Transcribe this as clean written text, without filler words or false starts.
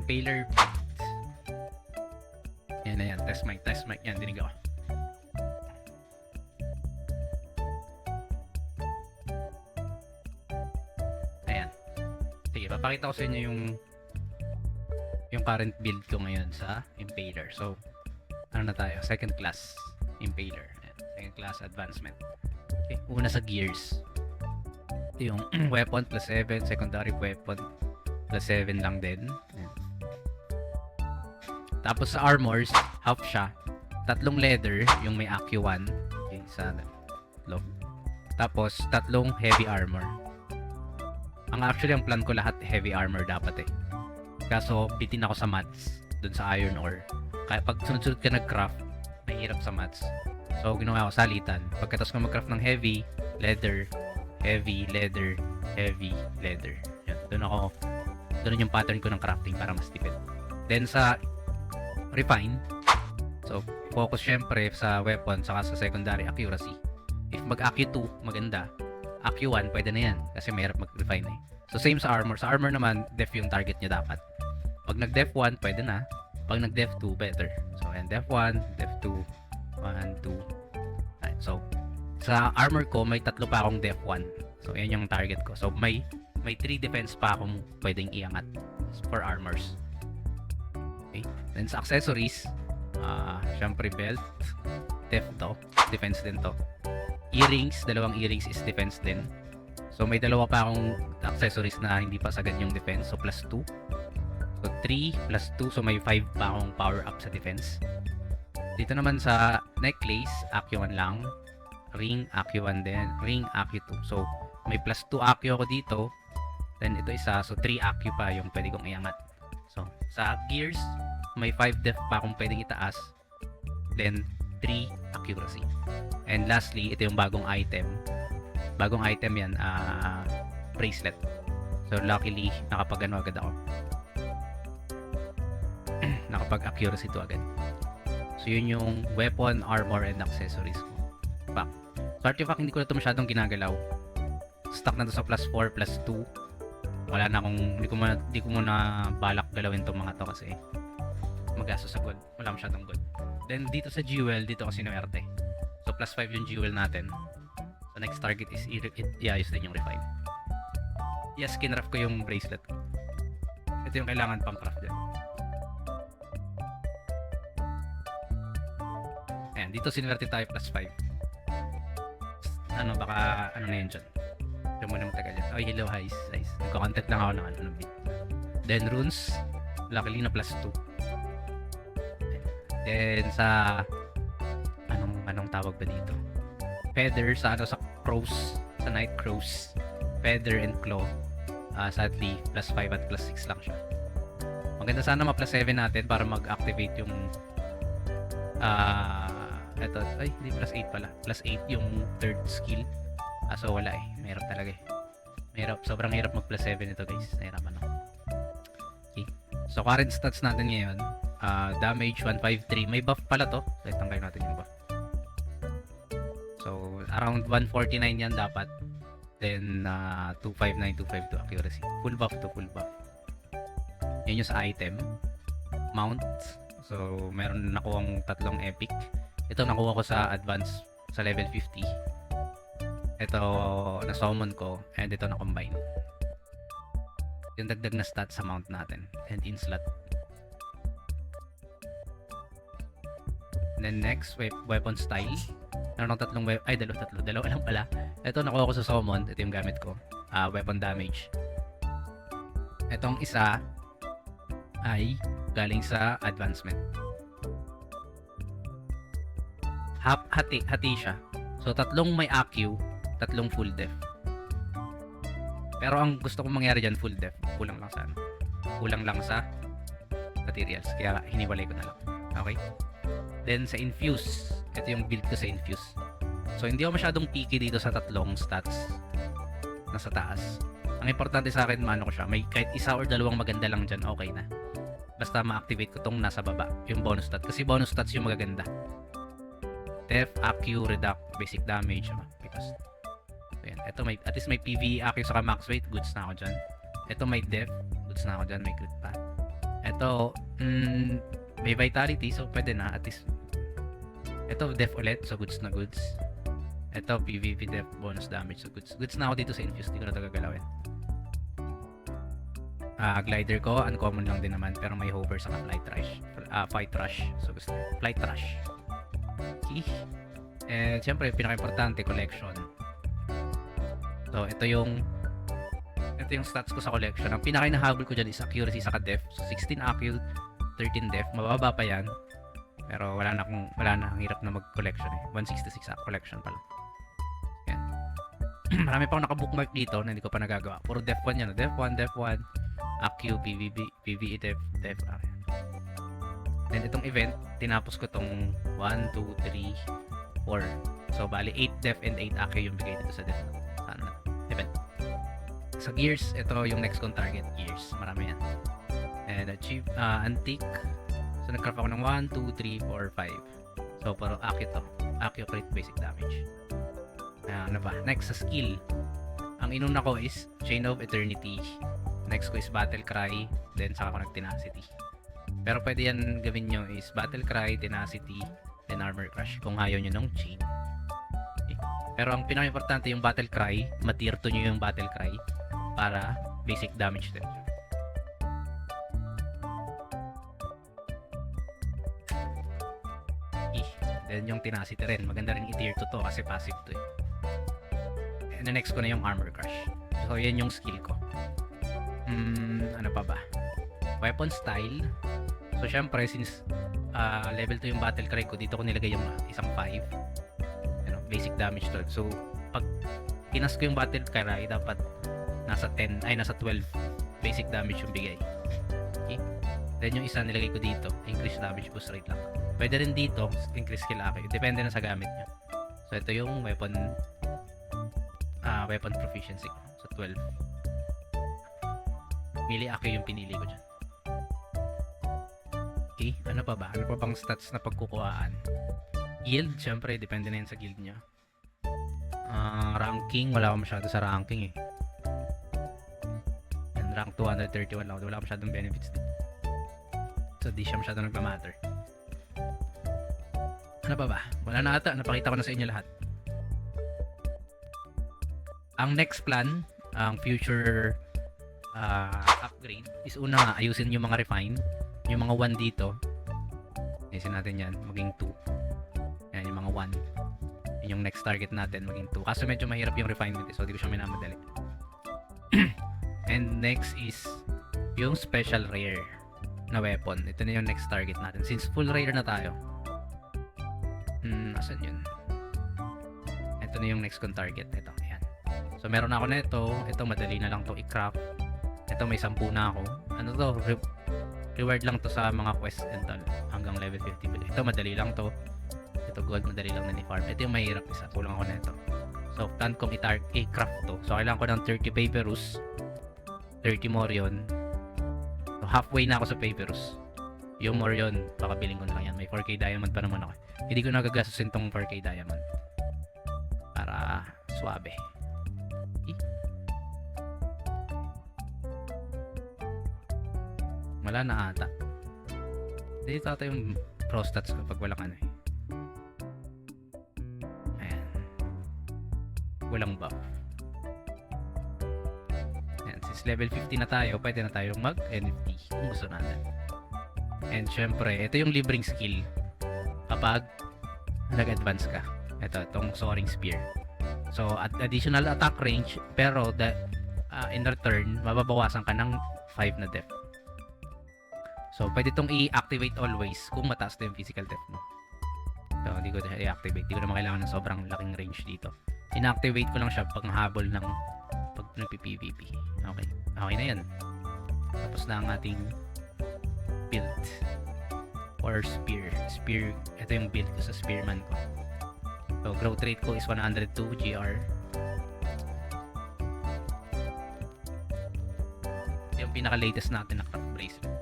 Impaler. Yan na yan. Test mic. Yan, dinig ako. Ayan. Sige, papakita ko sa inyo yung current build ko ngayon sa Impaler. So, ano na tayo? Second class Impaler. Ayan. Second class advancement. Okay, una sa gears. Ito yung weapon plus 7, secondary weapon plus 7 lang din. Ayan. Tapos sa armors, half siya. Tatlong leather, yung may AQ1. Okay, sa loob. Tapos, tatlong heavy armor. Actually, ang plan ko lahat heavy armor dapat eh. Kaso, bitin ako sa mats dun sa iron ore. Kaya pag sunod-sunod ka nag-craft, mahirap sa mats. So, ginawa ko salitan. Pagkatapos ko mag-craft ng heavy, leather, heavy, leather, heavy, leather. Yan. Doon yung pattern ko ng crafting para mas tipid. Then sa refine, so focus syempre sa weapon saka sa secondary accuracy. If mag-AQ2, maganda. AQ1, pwede na yan kasi mahirap mag-refine eh. So same sa armor. Sa armor naman, def yung target nyo dapat. Pag nag-def 1, pwede na. Pag nag-def 2, better. So and def 1, def 2, 1, 2. Right, so sa armor ko, may tatlo pa akong def 1. So yan yung target ko. So may 3 defense pa akong pwedeng iangat for armors. Okay. Then sa accessories, syempre belt, def to, defense din to. Earrings, dalawang earrings is defense din. So may dalawa pa akong accessories na hindi pa sagad yung defense. So plus 2. So 3 plus 2. So may 5 pa akong power up sa defense. Dito naman sa necklace, AQ1 lang. Ring, AQ1 din. Ring, AQ2. So may plus 2 AQ ako dito. Then ito isa. So 3 AQ pa yung pwede kong iangat. So sa gears, may 5 def pa akong pwedeng itaas. Then 3 accuracy. And lastly, ito yung bagong item. Bagong item yan, bracelet. So luckily, nakapag-ano agad ako. Nakapag-accuracy to agad. So yun yung weapon, armor, and accessories ko. Back. So artifact, hindi ko na ito masyadong ginagalaw. Stuck na to sa plus 4, plus 2. Wala na akong, hindi ko muna balak galawin itong mga to kasi magasto sa gold. Wala masyadong gold. Then dito sa jewel, dito kasi sinuwerte. So plus 5 yung jewel natin. So next target is iayos din yung refine. Yes, kinraft ko yung bracelet. Ito yung kailangan pang craft dyan. Ayan, dito sinuwerte tayo plus 5. Baka ano na yun dyan. Ito muna matagal yan. Oh, hello, guys. Nagko-content lang ako ng bit. Then runes, luckily na plus 2. Then sa anong tawag ba dito? Feather sa crows, sa night crows. Feather and claw. Sadly plus 5 at plus 6 lang siya. Maganda sana ma-plus 7 natin para mag-activate yung hindi plus 8 pala. Plus 8 yung third skill. So wala eh. Mahirap talaga eh. Sobrang hirap mag-plus 7 ito guys. Nahirapan ako. Okay. So current stats natin ngayon. Damage 153. May buff pala to. So itanggalin natin yung buff. So around 149 yan dapat. Then 259, 252 accuracy. Full buff to full buff. Yan yung sa item. Mount. So meron nakuhang tatlong epic. Ito nakuha ko sa advance sa level 50. Ito na summon ko and ito na combine. Yung dagdag na stats sa mount natin and in slot. And then next, weapon style. Meron tatlong dalawa lang pala. Ito nakuha ko sa summon. Ito yung gamit ko. Weapon damage. Itong isa ay galing sa advancement. Hati siya. So tatlong may AQ, tatlong full def. Pero ang gusto kong mangyari dyan, full def. Kulang lang sa materials. Kaya hiniwalay ko na lang. Okay? Then sa infuse, ito yung build ko sa infuse. So hindi ako masyadong picky dito sa tatlong stats nasa taas. Ang importante sa akin, ko siya. May kahit isa or dalawang maganda lang dyan, okay na. Basta ma-activate ko tong nasa baba, yung bonus stat. Kasi bonus stats yung magaganda. Def, AQ, reduct, basic damage. Because, so yan. Ito at least may PvE, AQ, saka max weight. Goods na ako dyan. Ito may def. Goods na ako dyan. May crit pa. Ito Ito, may vitality, so pwede na. At least, ito, def ulit, so goods na goods. Ito, PvP def, bonus damage, so goods. Goods na ako dito sa Infuse, di ko na ito gagalawin. Glider ko, uncommon lang din naman, pero may hover sa flight rush. Fight rush, so gusto. Flight rush. Okay. And syempre, pinaka-importante, collection. So, ito yung stats ko sa collection. Ang pinaka-inahabol ko dyan is accuracy sa def. So, 16 accu, 13 def. Mababa pa yan. Pero wala na ang hirap na mag-collection eh. 166 collection pala. Yan. Marami pa akong naka-bookmark dito na hindi ko pa nagagawa. Puro def 1 yan. Def 1, def 1, accu, PvE def. Okay. Then itong event, tinapos ko tong 1, 2, 3, 4. So, bali 8 def and 8 accu yung bigay dito sa def. Event. Sa gears, ito yung next kong target. Gears. Marami yan. And achieve, antique. So, nag-craft ako ng 1, 2, 3, 4, 5. So, pero accu to. Accu crit basic damage. Ano ba? Next, sa skill. Ang inuna ko is Chain of Eternity. Next ko is Battle Cry. Then, saka ko nag-Tenacity. Pero pwede yan gawin nyo is Battle Cry, Tenacity, then Armor Crush. Kung ayaw nyo ng Chain. Okay. Pero ang pinaka-importante yung Battle Cry, ma-tier 2 nyo yung Battle Cry para basic damage din. Then yung Tenacity rin, maganda rin i-tier 2 to kasi passive to eh. And the next ko na yung Armor Crush. So yan yung skill ko. Ano pa ba? Weapon style. So syempre since level 2 yung battle cry ko, dito ko nilagay yung isang 5. Basic damage to. So pag kinas ko yung battle cry, dapat nasa 12 basic damage yung bigay. Okay? Then yung isa nilagay ko dito, increase damage boost rate lang. Pwede rin dito, increase skill accu. Depende na sa gamit nyo. So ito yung weapon proficiency ko. So 12. Melee accu yung pinili ko dyan. Okay, ano pa ba? Ano pa bang stats na pagkukuhaan? Guild, syempre, depende na yun sa guild nyo. Ranking, wala ko masyado sa ranking eh. And rank 231 lang. Wala masyadong benefits din. So, di siya masyado nagmamatter. Ano pa ba? Wala na ata. Napakita ko na sa inyo lahat. Ang next plan, ang future upgrade is una nga, ayusin yung mga refine. Yung mga 1 dito. Ayusin natin yan. Maging 2. Yan, yung mga 1. Yun yung next target natin. Maging 2. Kaso medyo mahirap yung refinement. So, di ko siya minamadali. And next is yung special rare na weapon. Ito na yung next target natin. Since full rare na tayo. Asan yun? Ito na yung next kong target. Ito. Ayan. So, meron ako na ito. Ito, madali na lang to i-craft. Ito, may 10 na ako. Ano to? Reward lang to sa mga quest and all. Hanggang level 50. Ito, madali lang to. Ito, gold, madali lang na ni-farm. Ito yung mahirap isa. Kulang ako na ito. So, plan kong i-craft to. So, kailangan ko ng 30 papyrus. 30 more yun. So, halfway na ako sa papyrus. Yung more yun, pakabiling ko na lang yan. May 4k diamond pa naman ako. Hindi ko nagagastusin tong 4k diamond. Para suabe. Wala na ata. Dito ata yung pro stats kapag walang ano eh. Ayan. Walang buff. Ayan. Since level 50 na tayo, pwede na tayo mag-NFT kung gusto natin. And syempre, ito yung libreng skill kapag nag-advance ka. Ito, itong soaring spear. So, additional attack range, pero in return, mababawasan ka ng 5 na def. So, pwede itong i-activate always kung mataas na yung physical def mo. So, hindi ko siya i-activate. Hindi ko naman kailangan ng sobrang laking range dito. In-activate ko lang siya pag habol ng pag nagpi-PvP. Okay. Okay na yan. Tapos na ang ating build. Or spear. Spear. Ito yung build ko sa spearman ko. So, growth rate ko is 102 GR. Yung pinaka-latest natin na craft bracelet.